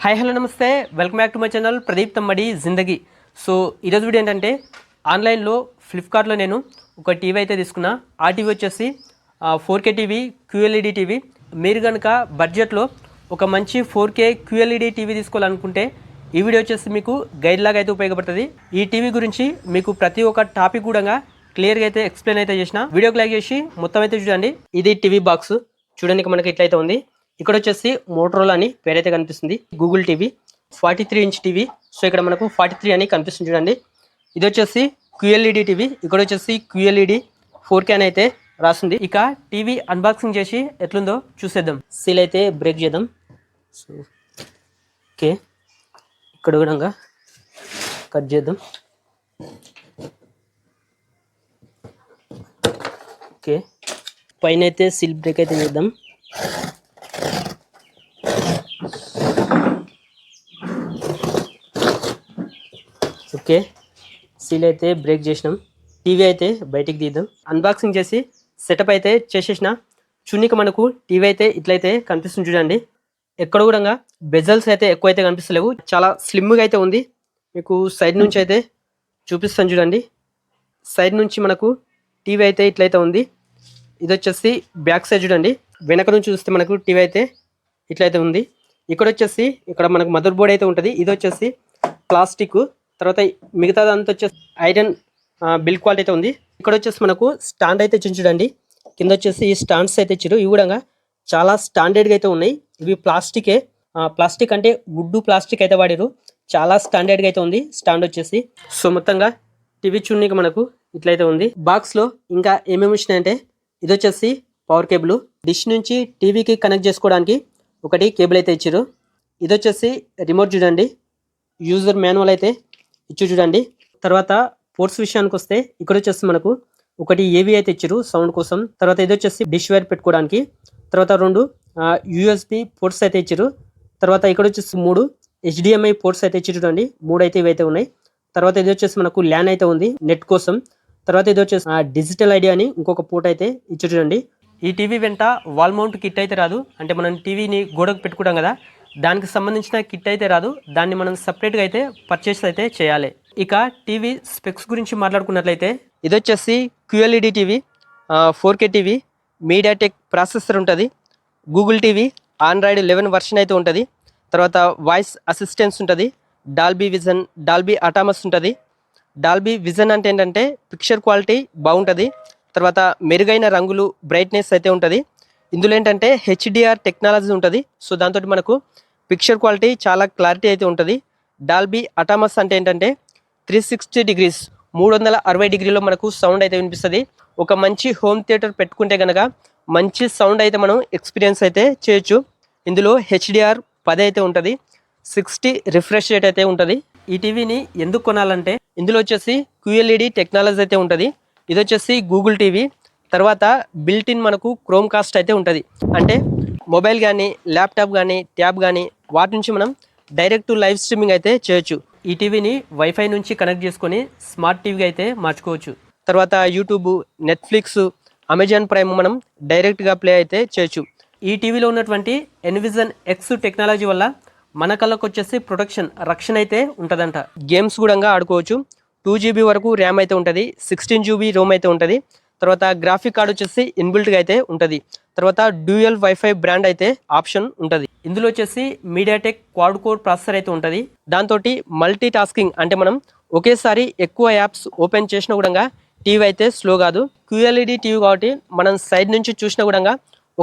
Hi hello నమస్తే, welcome back to my channel Pradeep Tammadi Zindagi. So ఈరోజు video ఏంటంటే ఆన్లైన్లో ఫ్లిప్కార్ట్లో నేను ఒక టీవీ అయితే తీసుకున్నా. ఆ టీవీ వచ్చేసి 4K టీవీ, QLED టీవీ. మీరు కనుక బడ్జెట్లో ఒక మంచి 4K QLED టీవీ తీసుకోవాలనుకుంటే ఈ వీడియో వచ్చేసి మీకు గైడ్ లాగా అయితే ఉపయోగపడుతుంది. ఈ టీవీ గురించి మీకు ప్రతి ఒక్క టాపిక్ కూడా క్లియర్గా అయితే ఎక్స్ప్లెయిన్ అయితే చేసిన. వీడియోకి లైక్ చేసి మొత్తం అయితే చూడండి. ఇది టీవీ బాక్స్ చూడండి, మనకి ఇట్లయితే ఉంది. ఇక్కడ వచ్చేసి మోటరోలా అని పేరైతే కనిపిస్తుంది. Google TV 43 inch TV. So ఇక్కడ మనకు 43 అని కనిపిస్తుంది చూడండి. ఇది వచ్చేసి QLED టీవీ. ఇక్కడ వచ్చేసి QLED 4K అని అయితే రాస్తుంది. ఇక టీవీ అన్బాక్సింగ్ చేసి ఎట్లుందో చూసేద్దాం. సీల్ అయితే బ్రేక్ చేద్దాం. సో ఓకే, ఇక్కడ కూడా కట్ చేద్దాం. ఓకే, పైన అయితే సీల్ బ్రేక్ అయితే చేద్దాం. ఓకే, సీల్ అయితే బ్రేక్ చేసినాం. టీవీ అయితే బయటికి తీద్దాం. అన్బాక్సింగ్ చేసి సెటప్ అయితే చేసేసిన. చున్నీకి మనకు టీవీ అయితే ఇట్లయితే కనిపిస్తుంది చూడండి. ఎక్కడ కూడా బెజల్స్ అయితే ఎక్కువ అయితే కనిపిస్తలేవు. చాలా స్లిమ్గా అయితే ఉంది. మీకు సైడ్ నుంచి అయితే చూపిస్తాను చూడండి. సైడ్ నుంచి మనకు టీవీ అయితే ఇట్లయితే ఉంది. ఇది వచ్చేసి బ్యాక్ సైడ్ చూడండి. వెనక నుంచి చూస్తే మనకు టీవీ అయితే ఇట్లయితే ఉంది. ఇక్కడ వచ్చేసి ఇక్కడ మనకు మదర్ బోర్డ్ అయితే ఉంటుంది. ఇది వచ్చేసి ప్లాస్టిక్. తర్వాత మిగతాదంతా వచ్చేసి ఐరన్ బిల్డ్ క్వాలిటీ అయితే ఉంది. ఇక్కడ వచ్చేసి మనకు స్టాండ్ అయితే ఇచ్చి చూడండి. కింద వచ్చేసి ఈ స్టాండ్స్ అయితే ఇచ్చారు. ఇవి కూడా చాలా స్టాండర్డ్గా అయితే ఉన్నాయి. ఇవి ప్లాస్టికే. ప్లాస్టిక్ అంటే వుడ్ ప్లాస్టిక్ అయితే వాడారు. చాలా స్టాండర్డ్గా అయితే ఉంది స్టాండ్ వచ్చేసి. సో మొత్తంగా టీవీ చూడడానికి మనకు ఇట్లయితే ఉంది. బాక్స్లో ఇంకా ఏమేమి వచ్చినాయంటే ఇది వచ్చేసి పవర్ కేబుల్. డిష్ నుంచి టీవీకి కనెక్ట్ చేసుకోవడానికి ఒకటి కేబుల్ అయితే ఇచ్చారు. ఇది వచ్చేసి రిమోట్ చూడండి. యూజర్ మాన్యువల్ అయితే ఇచ్చి చూడండి. తర్వాత పోర్ట్స్ విషయానికి వస్తే ఇక్కడ వచ్చేసి మనకు ఒకటి ఏవి అయితే ఇచ్చారు సౌండ్ కోసం. తర్వాత ఇది వచ్చేసి డిష్ వైర్ పెట్టుకోవడానికి. తర్వాత 2 USB పోర్ట్స్ అయితే ఇచ్చారు. తర్వాత ఇక్కడ వచ్చేసి 3 HDMI పోర్ట్స్ అయితే ఇచ్చి చూడండి. 3 అయితే ఇవైతే ఉన్నాయి. తర్వాత ఇది వచ్చేసి మనకు ల్యాన్ అయితే ఉంది నెట్ కోసం. తర్వాత ఇది వచ్చేసి డిజిటల్ ఐడియా అని ఇంకొక పోర్ట్ అయితే ఇచ్చి చూడండి. ఈ టీవీ వెంట వాల్ మౌంట్ కిట్ అయితే రాదు. అంటే మనం టీవీని గోడకు పెట్టుకుంటాం కదా, దానికి సంబంధించిన కిట్ అయితే రాదు. దాన్ని మనం సపరేట్గా అయితే పర్చేస్ అయితే చేయాలి. ఇక టీవీ స్పెక్స్ గురించి మాట్లాడుకున్నట్లయితే ఇది వచ్చేసి QLED TV, 4K TV, MediaTek processor ఉంటుంది. గూగుల్ టీవీ ఆండ్రాయిడ్ 11 వర్షన్ అయితే ఉంటుంది. తర్వాత వాయిస్ అసిస్టెన్స్ ఉంటుంది. డాల్బీ విజన్, డాల్బీ అటామస్ ఉంటుంది. డాల్బీ విజన్ అంటే ఏంటంటే పిక్చర్ క్వాలిటీ బాగుంటుంది. తర్వాత మెరుగైన రంగులు, బ్రైట్నెస్ అయితే ఉంటుంది. ఇందులో ఏంటంటే HDR టెక్నాలజీ ఉంటుంది. సో దాంతో మనకు పిక్చర్ క్వాలిటీ చాలా క్లారిటీ అయితే ఉంటుంది. డాల్బీ అటామస్ అంటే ఏంటంటే 360 డిగ్రీస్ 360 డిగ్రీలో మనకు సౌండ్ అయితే వినిపిస్తుంది. ఒక మంచి హోమ్ థియేటర్ పెట్టుకుంటే కనుక మంచి సౌండ్ అయితే మనం ఎక్స్పీరియన్స్ అయితే చేయొచ్చు. ఇందులో HDR 10 అయితే ఉంటుంది. 60 రిఫ్రెష్ రేట్ అయితే ఉంటుంది. ఈ టీవీని ఎందుకు కొనాలంటే ఇందులో వచ్చేసి QLED టెక్నాలజీ అయితే ఉంటుంది. ఇది వచ్చేసి గూగుల్ టీవీ. తర్వాత బిల్ట్ ఇన్ మనకు క్రోమ్ కాస్ట్ అయితే ఉంటుంది. అంటే మొబైల్ కానీ, ల్యాప్టాప్ కానీ, ట్యాబ్ కానీ వాటి నుంచి మనం డైరెక్ట్ లైవ్ స్ట్రీమింగ్ అయితే చేయొచ్చు. ఈ టీవీని వైఫై నుంచి కనెక్ట్ చేసుకొని స్మార్ట్ టీవీగా అయితే మార్చుకోవచ్చు. తర్వాత యూట్యూబ్, నెట్ఫ్లిక్స్, అమెజాన్ ప్రైమ్ మనం డైరెక్ట్గా ప్లే అయితే చేయొచ్చు. ఈ టీవీలో ఉన్నటువంటి ఎన్విజన్ X టెక్నాలజీ వల్ల మన కళ్ళకు వచ్చేసి ప్రొటెక్షన్, రక్షణ అయితే ఉంటుందంట. గేమ్స్ కూడా ఆడుకోవచ్చు. 2 GB వరకు ర్యామ్ అయితే ఉంటుంది. 16 GB రోమ్ అయితే ఉంటుంది. తర్వాత గ్రాఫిక్ కార్డ్ వచ్చేసి ఇన్బిల్ట్గా అయితే ఉంటుంది. తర్వాత డ్యూయల్ వైఫై బ్రాండ్ అయితే ఆప్షన్ ఉంటుంది. ఇందులో వచ్చేసి మీడియాటెక్ క్వాడ్ కోర్ ప్రాసెసర్ అయితే ఉంటుంది. దాంతో మల్టీ టాస్కింగ్ అంటే మనం ఒకేసారి ఎక్కువ యాప్స్ ఓపెన్ చేసినా కూడా టీవీ అయితే స్లో కాదు. QLED టీవీ కాబట్టి మనం సైడ్ నుంచి చూసినా కూడా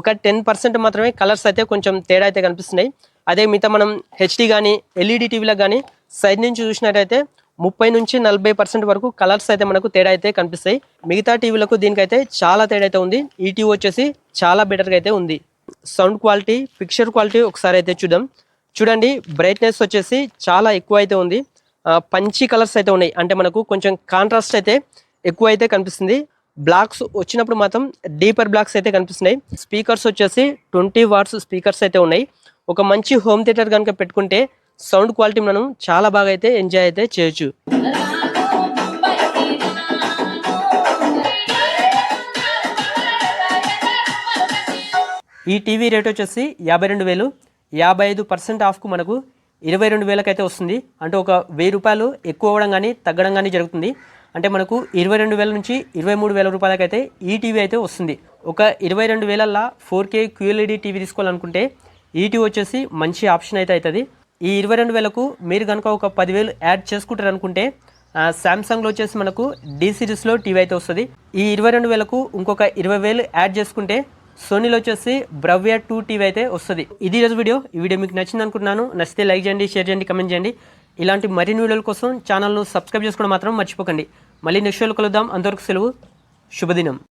ఒక 10% మాత్రమే కలర్స్ అయితే కొంచెం తేడా అయితే కనిపిస్తున్నాయి. అదే మిగతా మనం HD కానీ LED టీవీలకు కానీ సైడ్ నుంచి చూసినట్టయితే 30 నుంచి 40% వరకు కలర్స్ అయితే మనకు తేడా అయితే కనిపిస్తాయి. మిగతా టీవీలకు దీనికైతే చాలా తేడా అయితే ఉంది. ఈ టీవీ వచ్చేసి చాలా బెటర్గా అయితే ఉంది. సౌండ్ క్వాలిటీ, పిక్చర్ క్వాలిటీ ఒకసారి అయితే చూద్దాం. చూడండి, బ్రైట్నెస్ వచ్చేసి చాలా ఎక్కువ అయితే ఉంది. పంచి కలర్స్ అయితే ఉన్నాయి. అంటే మనకు కొంచెం కాంట్రాస్ట్ అయితే ఎక్కువ అయితే కనిపిస్తుంది. బ్లాక్స్ వచ్చినప్పుడు మాత్రం డీపర్ బ్లాక్స్ అయితే కనిపిస్తున్నాయి. స్పీకర్స్ వచ్చేసి 20 వాట్స్ స్పీకర్స్ అయితే ఉన్నాయి. ఒక మంచి హోమ్ థియేటర్ కనుక పెట్టుకుంటే సౌండ్ క్వాలిటీ మనం చాలా బాగా అయితే ఎంజాయ్ అయితే చేయొచ్చు. ఈ టీవీ రేట్ వచ్చేసి 52,000. 55% ఆఫ్కు మనకు 22,000 అయితే వస్తుంది. అంటే ఒక 1000 రూపాయలు ఎక్కువ అవ్వడం కానీ తగ్గడం కానీ జరుగుతుంది. అంటే మనకు 22,000 నుంచి 23,000 రూపాయలకైతే ఈ టీవీ అయితే వస్తుంది. ఒక 22,000లా 4K QLED టీవీ తీసుకోవాలనుకుంటే ఈ టీవీ వచ్చేసి మంచి ఆప్షన్ అయితే అవుతుంది. ఈ 22,000కు మీరు కనుక ఒక 10,000 యాడ్ చేసుకుంటారు అనుకుంటే శాంసంగ్లో వచ్చేసి మనకు డి సిరీస్లో టీవీ అయితే వస్తుంది. ఈ 22,000కు ఇంకొక 20,000 యాడ్ చేసుకుంటే సోనీలో వచ్చేసి బ్రవ్యా 2 టీవీ అయితే వస్తుంది. ఇది ఈరోజు వీడియో. ఈ వీడియో మీకు నచ్చింది అనుకుంటున్నాను. నచ్చితే లైక్ చేయండి, షేర్ చేయండి, కమెంట్ చేయండి. ఇలాంటి మరిన్ని వీడియోల కోసం ఛానల్ను సబ్స్క్రైబ్ చేసుకోవడం మాత్రం మర్చిపోకండి. మళ్ళీ నెక్స్ట్ వీడియోలో కలుద్దాం. అంతవరకు సెలవు. శుభదినం.